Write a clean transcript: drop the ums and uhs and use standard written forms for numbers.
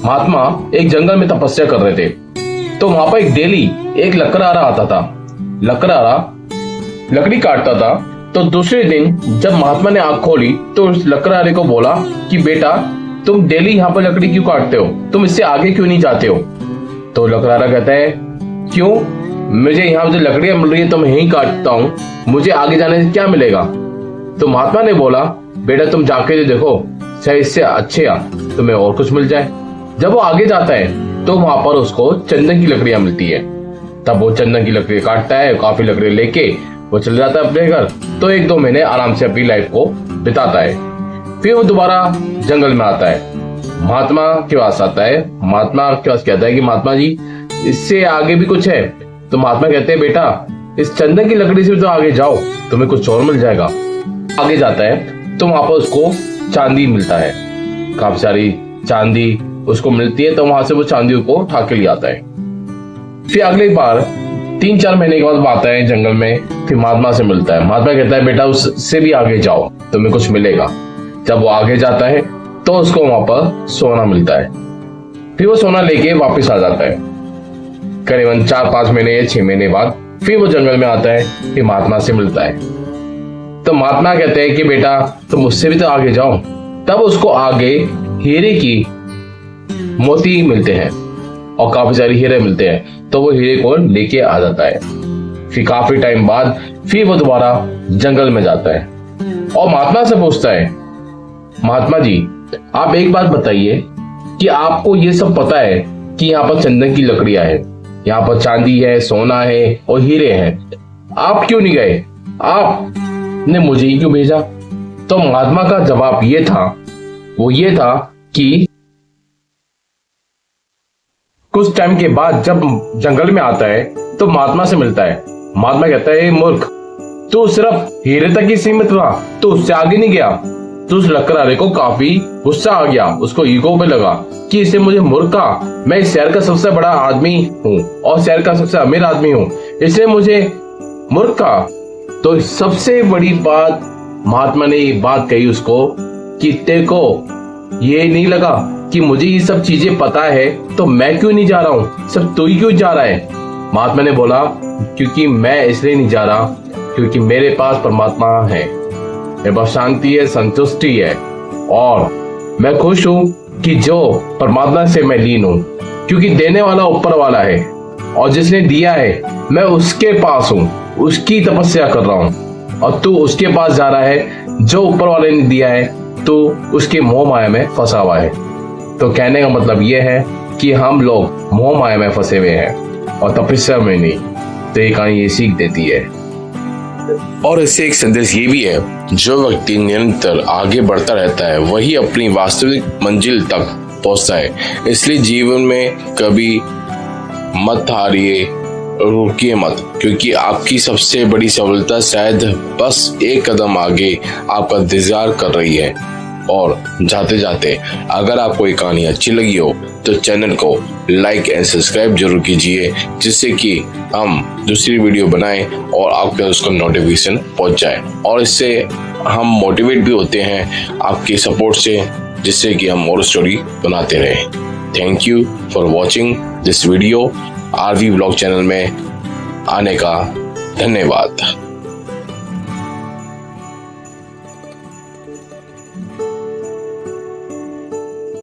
महात्मा एक जंगल में तपस्या कर रहे थे। तो वहां पर एक डेली एक लकड़हारा आता था। लकड़हारा लकड़ी काटता था। तो दूसरे दिन जब महात्मा ने आंख खोली तो उस लकड़हारे को बोला कि बेटा, तुम डेली यहाँ पर लकड़ी क्यों काटते हो? तुम इससे आगे क्यों नहीं जाते हो? तो लकड़हारा कहता है, क्यों? मुझे यहाँ जो लकड़ियां मिल रही है तो मैं यहीं काटता हूँ, मुझे आगे जाने से क्या मिलेगा? तो महात्मा ने बोला, बेटा तुम जाके देखो, शायद इससे अच्छे तुम्हें और कुछ मिल जाए। जब वो आगे जाता है तो वहां पर उसको चंदन की लकड़ियां मिलती है। तब वो चंदन की लकड़ी काटता है, काफी लकड़ी लेके वो चल जाता है अपने घर। तो 1-2 महीने आराम से अपनी लाइफ को बिताता है। फिर वो दोबारा जंगल में आता है, महात्मा के पास आता है। महात्मा के पास कहता है कि महात्मा जी, इससे आगे भी कुछ है? तो महात्मा कहते हैं, बेटा इस चंदन की लकड़ी से तो आगे जाओ, तुम्हें कुछ और मिल जाएगा। आगे जाता है तो वहां पर उसको चांदी मिलता है, काफी सारी चांदी उसको मिलती है। तो वहां से वो चांदी को उठा के ले आता है। फिर अगली बार 3-4 महीने के बाद आता है जंगल में, फिर महात्मा से मिलता है। महात्मा कहता है, बेटा उससे भी आगे जाओ, तुम्हें कुछ मिलेगा। जब वो आगे जाता है तो उसको वहां पर सोना मिलता है। फिर वो सोना लेके वापस आ जाता है। करीबन 4-5 महीने या 6 महीने बाद फिर वो जंगल में आता है, फिर महात्मा से मिलता है। तो महात्मा कहते हैं कि बेटा तुम मुझसे भी तो आगे जाओ। तब उसको आगे हीरे की मोती मिलते हैं और काफी सारे हीरे मिलते हैं। तो वो हीरे को लेके आ जाता है। फिर काफी टाइम बाद फिर वो दोबारा जंगल में जाता है और महात्मा से पूछता है, महात्मा जी आप एक बात बताइए कि आपको ये सब पता है कि यहाँ पर चंदन की लकड़ियां है, यहाँ पर चांदी है, सोना है और हीरे हैं, आप क्यों नहीं गए? आपने मुझे ही क्यों भेजा? तो महात्मा का जवाब ये था, वो ये था कि कुछ टाइम के बाद जब जंगल में आता है तो महात्मा से मिलता है। महात्मा कहता है, मूर्ख, तू सिर्फ हीरे तक ही सीमित रहा, तू उससे आगे नहीं गया। तो उस लकड़हारे को काफी गुस्सा आ गया, उसको ईगो पे लगा कि इसे मुझे मूर्ख कहा, मैं इस शहर का सबसे बड़ा आदमी हूँ और शहर का सबसे अमीर आदमी हूँ, इसलिए मुझे मूर्ख कहा। तो सबसे बड़ी बात महात्मा ने ये बात कही उसको कि तेरे को ये नहीं लगा कि मुझे ये सब चीजें पता है तो मैं क्यों नहीं जा रहा हूँ, सब तू ही क्यों जा रहा है? महात्मा ने बोला, क्योंकि मैं इसलिए नहीं जा रहा क्योंकि मेरे पास परमात्मा है, मेरे पास शांति है, संतुष्टि है और मैं खुश हूँ कि जो परमात्मा से मैं लीन हूँ, क्योंकि देने वाला ऊपर वाला है और जिसने दिया है मैं उसके पास हूँ, उसकी तपस्या कर रहा हूँ और तू उसके पास जा रहा है जो ऊपर वाले ने दिया है, तो उसके मोह माया में फंसा हुआ है। तो कहने का मतलब यह है कि हम लोग मोह माया में फंसे हुए हैं और तपस्या में नहीं। तो ये कहानी ये सीख देती है। और इससे एक संदेश ये भी है, जो व्यक्ति निरंतर आगे बढ़ता रहता है वही अपनी वास्तविक मंजिल तक पहुंचता है। इसलिए जीवन में कभी मत हारिए, रुकिए मत, क्योंकि आपकी सबसे बड़ी सफलता शायद बस एक कदम आगे आपका इंतजार कर रही है। और जाते जाते अगर आपको ये कहानी अच्छी लगी हो तो चैनल को लाइक एंड सब्सक्राइब जरूर कीजिए, जिससे कि हम दूसरी वीडियो बनाएं और आपके उसको नोटिफिकेशन पहुंच जाए। और इससे हम मोटिवेट भी होते हैं आपके सपोर्ट से, जिससे कि हम और स्टोरी बनाते रहें। Thank you for watching this video. RV blog channel में आने का धन्यवाद।